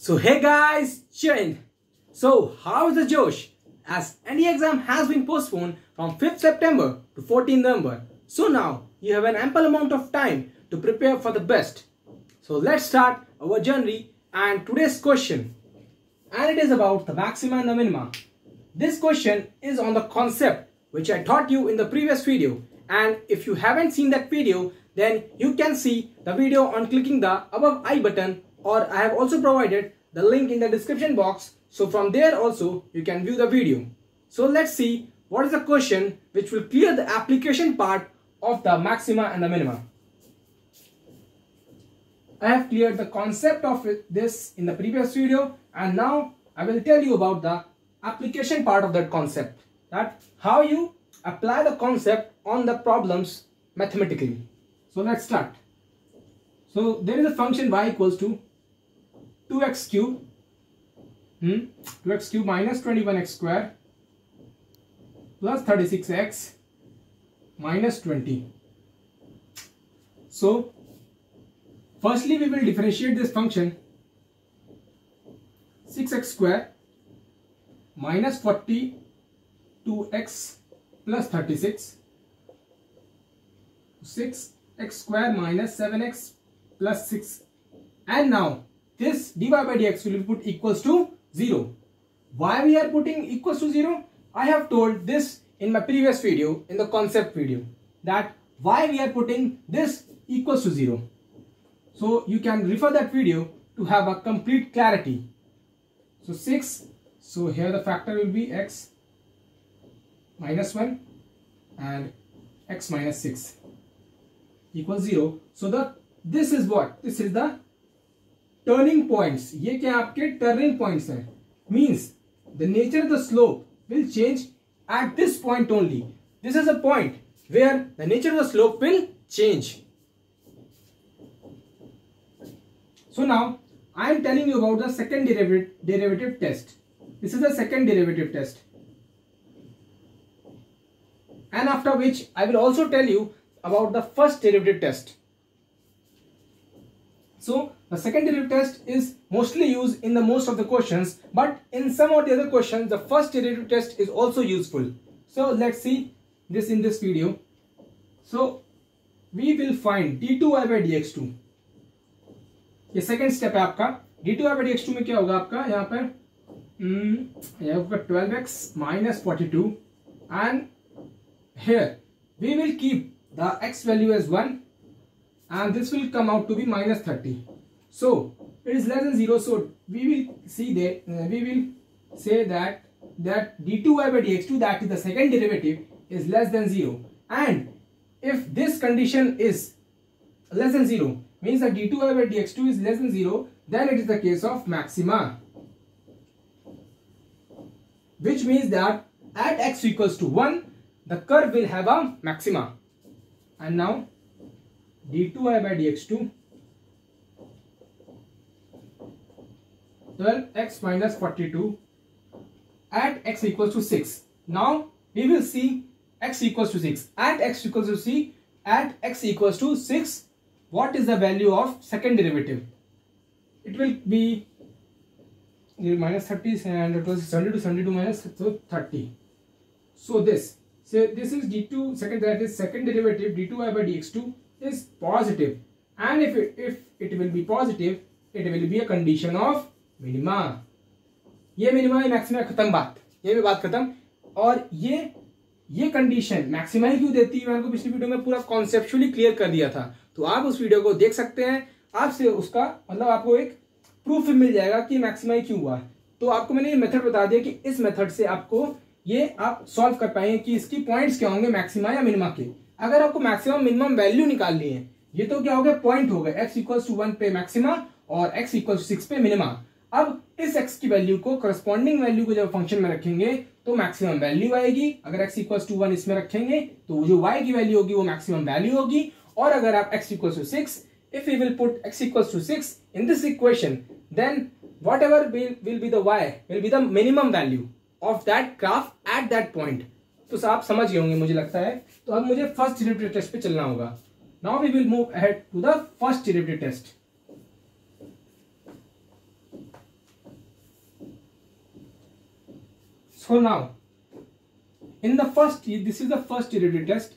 So hey guys, Chain. So how's the Josh? As NDA exam has been postponed from 5th September to 14th November. So now you have an ample amount of time to prepare for the best. So let's start our journey and today's question. And it is about the maxima and the minima. This question is on the concept which I taught you in the previous video. And if you haven't seen that video, then you can see the video on clicking the above I button, or I have also provided the link in the description box. So from there also you can view the video. So let's see what is the question which will clear the application part of the maxima and the minima. I have cleared the concept of this in the previous video, and now I will tell you about the application part of that concept. That how you apply the concept on the problems mathematically. So let's start. So there is a function y equals to 2x cube 2x cube minus 21x square plus 36x minus 20. So firstly we will differentiate this function. 6x square minus 42x plus 36, 6x square minus 7x plus 6, and now this dy by dx will be put equals to 0. Why we are putting equals to 0? I have told this in my previous video, in the concept video, that why we are putting this equals to 0. So you can refer that video to have a complete clarity. So 6, so here the factor will be x minus 1 and x minus 6 equals 0. So this is what? This is the turning points. ये क्या आपके turning points हैं? Means the nature of the slope will change at this point only. This is a point where the nature of the slope will change. So now I am telling you about the second derivative test. This is the second derivative test. And after which I will also tell you about the first derivative test. So the second derivative test is mostly used in the most of the questions, but in some of the other questions the first derivative test is also useful. So let's see this in this video. So we will find d2y by dx2. ये second step है आपका. d2y by dx2 में क्या होगा आपका यहाँ पर होगा 12x minus 42, and here we will keep the x value as 1 and this will come out to be minus 30. So it is less than 0, so we will see that we will say that d2y by dx2, that is the second derivative, is less than 0, and if this condition is less than 0 means that d2y by dx2 is less than 0, then it is the case of maxima, which means that at x equals to 1 the curve will have a maxima. And now d2y by dx2, 12x minus 42 at x equals to 6. Now we will see x equals to 6. At x equals to 6, at x equals to 6, what is the value of second derivative? It will be minus 30, and it was 70 to 72 minus, so 30. So this is d2 second, that is second derivative d2y by dx2 is positive, and if it will be positive, it will be a condition of minima. ये minima है maxima, खत्म बात, ये भी बात खत्म. और ये कंडीशन मैक्सिमा ही क्यों देती है, मैंने आपको पिछली वीडियो में पूरा कॉन्सेप्चुअली क्लियर कर दिया था, तो आप उस वीडियो को देख सकते हैं. आपसे उसका मतलब आपको एक प्रूफ मिल जाएगा कि मैक्सिमा ही क्यों हुआ. तो आपको मैंने ये मेथड बता दिया कि इस मेथड से आपको ये आप सॉल्व कर पाएंगे कि इसकी पॉइंट्स क्या होंगे मैक्सिमा या मिनिमा के. अगर आपको मैक्सिमम मिनिमम वैल्यू निकालनी है, ये तो क्या हो गया, पॉइंट हो गया. x इक्वल्स टू 1 पे मैक्सिमा और x इक्वल्स टू 6 पे मिनिमा. अब इस x की वैल्यू को करस्पॉन्डिंग वैल्यू को जब फंक्शन में रखेंगे तो मैक्सिमम वैल्यू आएगी. अगर x इक्वल्स टू 1 इसमें रखेंगे तो जो y की वैल्यू होगी वो मैक्सिमम वैल्यू होगी. और अगर आप x equals to 6, if we will put x equals to 6 in this equation, then whatever will be the y will be the minimum value of that graph at that point. तो आप समझ गए होंगे मुझे लगता है. तो अब मुझे फर्स्ट डेरिवेटिव टेस्ट पे चलना होगा. Now we will move ahead to the first derivative test. So now, in the first, this is the first derivative test.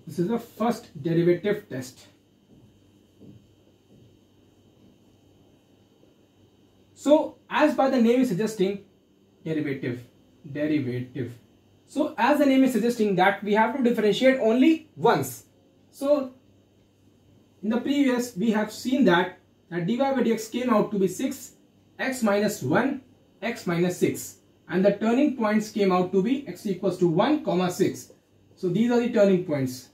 This is the first derivative test. So, as by the name is suggesting, derivative. So, as the name is suggesting that we have to differentiate only once. So, in the previous, we have seen that dy by dx came out to be 6, x minus 1, x minus 6. And the turning points came out to be x equals to 1, 6. So, these are the turning points.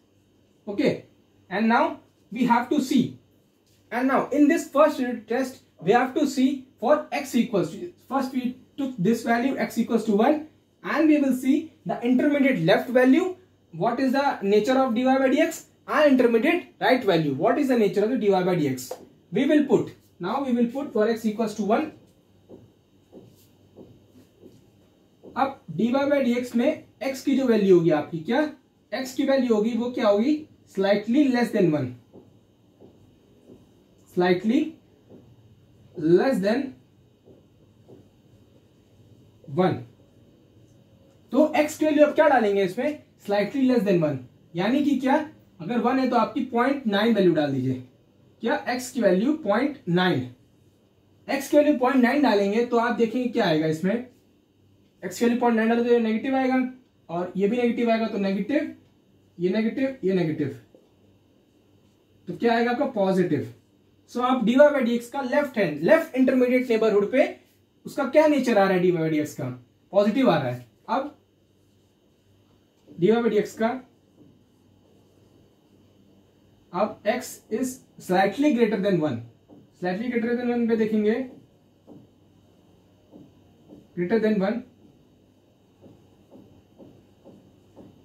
Okay. And now, we have to see. And now, in this first unit test, we have to see for x equals to, first we took this value x equals to 1, and we will see the intermediate left value, what is the nature of dy by dx, and intermediate right value, what is the nature of the dy by dx. We will put for x equals to 1. अब dy by dx में x की जो value होगी आपकी, क्या x की value होगी वो क्या होगी, slightly less than 1, slightly less than 1. तो x की वैल्यू आप क्या डालेंगे इसमें, स्लाइटली लेस देन 1, यानी कि क्या, अगर 1 है तो आपकी 0.9 वैल्यू डाल दीजिए. क्या x की वैल्यू 0.9, x की वैल्यू 0.9 डालेंगे तो आप देखेंगे क्या आएगा इसमें, x की वैल्यू 0.9 डाले तो नेगेटिव आएगा, और ये भी नेगेटिव आएगा, तो नेगेटिव, ये नेगेटिव, ये नेगेटिव, तो क्या आएगा आपका पॉजिटिव. सो आप dy by dx का लेफ्ट इंटरमीडिएट नेबरहुड पे उसका क्या नेचर आ रहा है, dy by dx का पॉजिटिव आ रहा है. अब dy by dx का, अब x is slightly greater than 1, slightly greater than 1 पे देखेंगे, ग्रेटर देन 1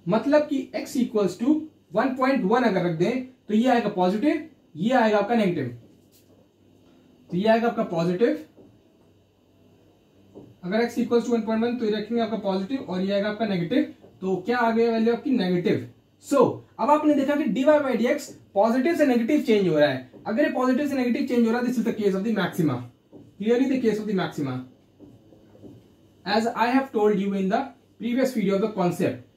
मतलब कि x इक्वल्स टू 1.1 अगर रख दें तो ये आएगा पॉजिटिव, ये आएगा आपका नेगेटिव. तो ये आएगा आपका पॉजिटिव, अगर x इक्वल्स टू 1.1 तो ये रखेंगे आपका पॉजिटिव, और ये आएगा आपका नेगेटिव. तो क्या आ गया वैल्यू आपकी, नेगेटिव. सो अब आपने देखा कि dy by dx पॉजिटिव से नेगेटिव चेंज हो रहा है. अगर ये पॉजिटिव से नेगेटिव चेंज हो रहा है, this is the case of the maxima, clearly the case of the maxima, as I have told you in the previous video of the concept.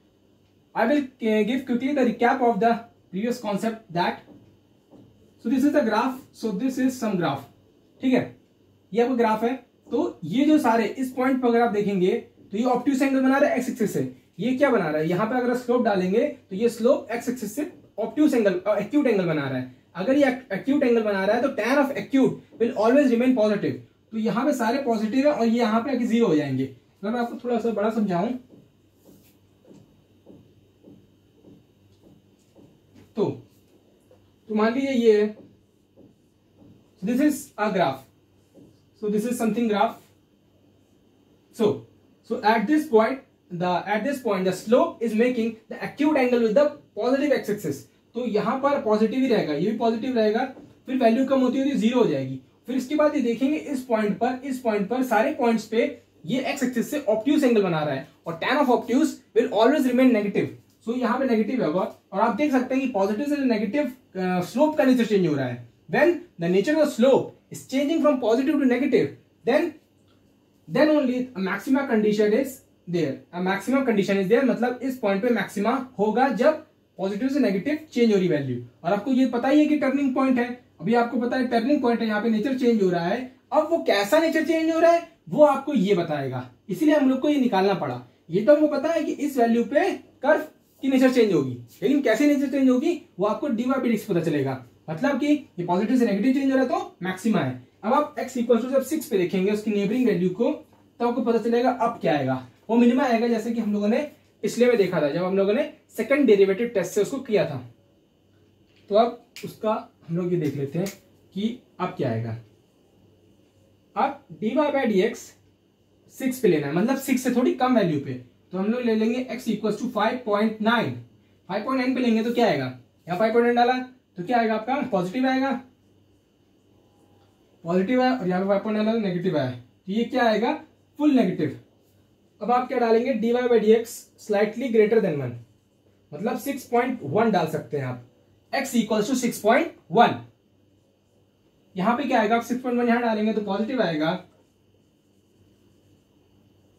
I will give quickly the recap of the previous concept that, so this is the graph, so this is some graph, ठीक है, ये आपका graph है. तो ये जो सारे इस पॉइंट पर अगर आप देखेंगे तो ये ऑब्ट्यूस एंगल बना रहा है एक्स एक्सिस से. ये क्या बना रहा है, यहाँ पे अगर स्लोप डालेंगे तो ये स्लोप एक्स एक्सिस से ऑब्ट्यूस एंगल, एक्यूट एंगल बना रहा है. अगर ये एक्यूट एंगल बना रहा है तो tan of acute will always remain positive. तो यहाँ पे सारे पॉजिटिव है और ये यहाँ पे आके जीरो हो जाएंगे. अगर मैं आपको थोड़ा सा बड़ा समझाऊं तो मान लीजिए ये है, this is a graph, so this is something graph. So at this point the slope is making the acute angle with the positive x-axis. तो यहां पर पॉजिटिव ही रहेगा, ये भी पॉजिटिव रहेगा, फिर वैल्यू कम होती होती जीरो हो जाएगी. फिर इसके बाद ये देखेंगे इस पॉइंट पर सारे पॉइंट्स पे ये एक्स एक्सिस से ऑब्ट्यूस एंगल बना रहा है, और tan of obtuse will always remain negative. So यहाँ पे नेगेटिव होगा, और आप देख सकते हैं कि पॉजिटिव से नेगेटिव स्लोप का नेचर चेंज हो रहा है. When the nature of the slope is changing from positive to negative, then only a maximum condition is there. A maximum condition is there, मतलब इस पॉइंट पे मैक्सिमा होगा जब पॉजिटिव से नेगेटिव चेंज हो रही वैल्यू. और आपको ये पता ही है कि टर्निंग पॉइंट है, अभी आपको पता है टर्निंग पॉइंट है, यहाँ पे नेचर चेंज हो रहा है. अब वो कैसा नेचर चेंज हो रहा है वो आपको ये बताएगा, इसीलिए हम लोग को ये निकालना पड़ा. ये तो हमको पता है कि इस वैल्यू पे कर्व की नेचर चेंज होगी, लेकिन कैसे नेचर चेंज होगी वो आपको dy by dx पता चलेगा. मतलब कि ये पॉजिटिव से नेगेटिव चेंज हो रहा है तो मैक्सिमा है. अब आप x इक्वल टू जब 6 पे देखेंगे उसकी नेबरिंग वैल्यू को, तो आपको पता चलेगा अब क्या आएगा, वो मिनिमा आएगा, जैसे कि हम लोगों ने पिछले में देखा था जब हम लोगों ने सेकंड डेरिवेटिव टेस्ट से उसको किया था. तो अब उसका हम लोग ये देख लेते हैं कि अब क्या आएगा. अब dy by dx 6 पे लेना है, मतलब 6 से थोड़ी कम वैल्यू पे, तो हम लोग ले लेंगे x इक्वल टू 5.9. 5.9 पे लेंगे तो क्या आएगा, यहाँ 5.9 डाला तो क्या आएगा आपका पॉजिटिव आएगा, पॉजिटिव है, और यहाँ पे 5.9 डाला तो नेगेटिव आया, तो ये क्या आएगा फुल नेगेटिव. अब आप क्या डालेंगे, dy by dx slightly greater than 1, मतलब 6.1 डाल सकते हैं आप. x इक्वल्स टू 6.1, यहाँ पे क्या आएगा, आप 6.1 यहाँ डालेंगे तो पॉजिटिव आएगा,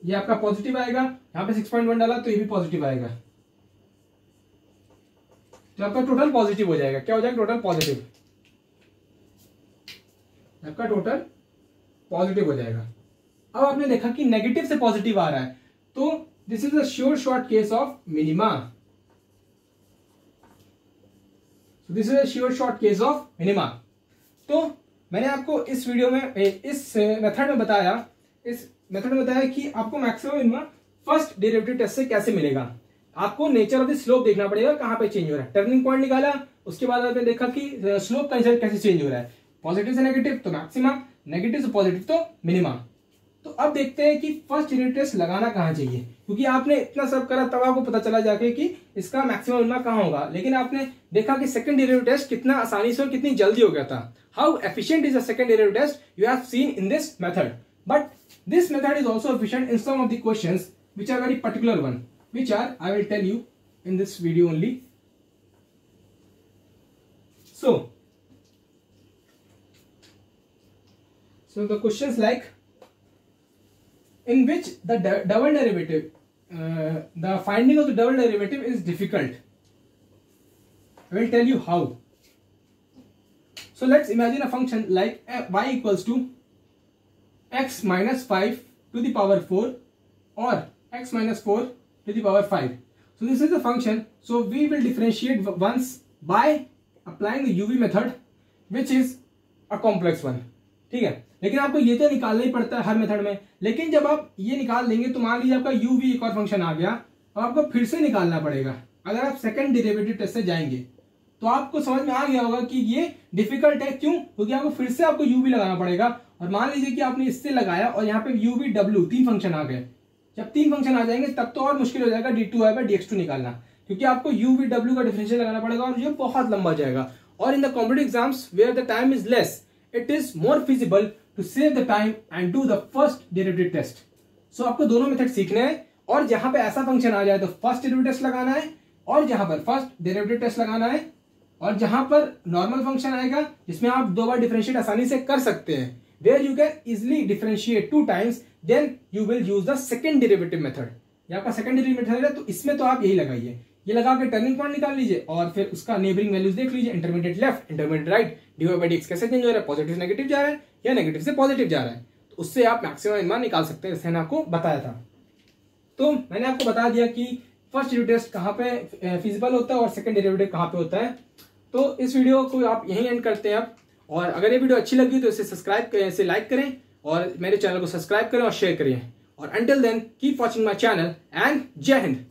ये आपका पॉजिटिव आएगा, यहाँ पे 6.1 डाला तो ये भी पॉजिटिव आएगा, तो आपका टोटल पॉजिटिव हो जाएगा। क्या हो जाएगा? टोटल पॉजिटिव, आपका टोटल पॉजिटिव हो जाएगा। अब आपने देखा कि नेगेटिव से पॉजिटिव आ रहा है, तो this is a sure short case of minima. This is a sure short case of minima. तो मैंने आपको इस वीडियो में इस मेथड में बताया कि आपको maximum minima first derivative test से कैसे मिलेगा। आपको नेचर ऑफ द स्लोप देखना पड़ेगा, कहां पे चेंज हो रहा है। टर्निंग पॉइंट निकाला, उसके बाद आपने देखा कि स्लोप का कैसे चेंज हो रहा है, पॉजिटिव से नेगेटिव तो मैक्सिमम, नेगेटिव से पॉजिटिव तो मिनिमम। तो अब देखते हैं कि फर्स्ट डेरिवेटिव टेस्ट लगाना कहां चाहिए, क्योंकि आपने इतना सब करा तब आपको पता चला जाके कि इसका मैक्सिमम मिनिमम कहां होगा, लेकिन आपने देखा कि सेकंड डेरिवेटिव टेस्ट कितना आसानी से और कितनी जल्दी हो गया था। How efficient is the second derivative test you have seen in this method, but this method is also efficient in some of the questions which are very particular one, which are I will tell you in this video only. So the questions like in which the double derivative, the finding of the double derivative is difficult. I will tell you how. So let's imagine a function like y equals to x minus 5 to the power 4 or x minus 4 to the power 5. So this is the function. So we will differentiate once by applying the UV method, which is a complex one. ठीक है, लेकिन आपको ये तो निकालना ही पड़ता है हर method में। लेकिन जब आप ये निकाल देंगे तो मान लीजिए आपका UV एक और फंक्शन आ गया, अब आपको फिर से निकालना पड़ेगा। अगर आप सेकंड डेरिवेटिव टेस्ट से जाएंगे तो आपको समझ में आ गया होगा कि ये डिफिकल्ट है। क्यों? क्योंकि आपको फिर से आपको UV लगाना पड़ेगा। और मान लीजिए कि आपने इससे लगाया और यहाँ पे UV W 3 फंक्शन आ गए। जब 3 फंक्शन आ जाएंगे तब तो और मुश्किल हो जाएगा d2y/dx2 निकालना, क्योंकि आपको UV W का डिफरेंशियल लगाना पड़ेगा और ये बहुत लंबा जाएगा। और in the competitive exams where the time is less, it is more feasible to save the time and do the first derivative test. So आपको दोनों मेथड सीखने हैं, और जहां पे ऐसा फंक्शन आ जाए तो फर्स्ट डेरिवेटिव टेस्ट लगाना है, और जहां पर फर्स्ट डेरिवेटिव टेस्ट लगाना है, और जहां पर नॉर्मल फंक्शन आएगा जिसमें आप 2 बार डिफरेंशिएट आसानी से कर सकते हैं, where you can easily differentiate 2 times, then you will use the second derivative method. ये आपका सेकंड डेरिवेटिव मेथड है, तो इसमें तो आप यही लगाइए, ये लगा के टर्निंग पॉइंट निकाल लीजिए और फिर उसका नेबरिंग वैल्यूज देख लीजिए, intermediate left, intermediate right, dy/dx कैसे चेंज हो रहा है, पॉजिटिव से नेगेटिव जा रहा है या नेगेटिव से पॉजिटिव जा रहा है, तो उससे आप मैक्सिमम मिनिमम निकाल सकते हैं, जैसे मैंने आपको बताया था। तो मैंने आपको बता दिया कि फर्स्ट डेरिवेटिव टेस्ट कहाँ पे फिजिबल होता है और सेकंड डेरिवेटिव कहाँ पे होता है। तो इस वीडियो को आप यहीं एंड करते हैं आप, और अगर ये वीडियो अच्छी लगी तो इसे सब्सक्राइब करें, इसे लाइक करें और मेरे चैनल को सब्सक्राइब करें और शेयर करें। और until then keep watching my channel and Jai Hind.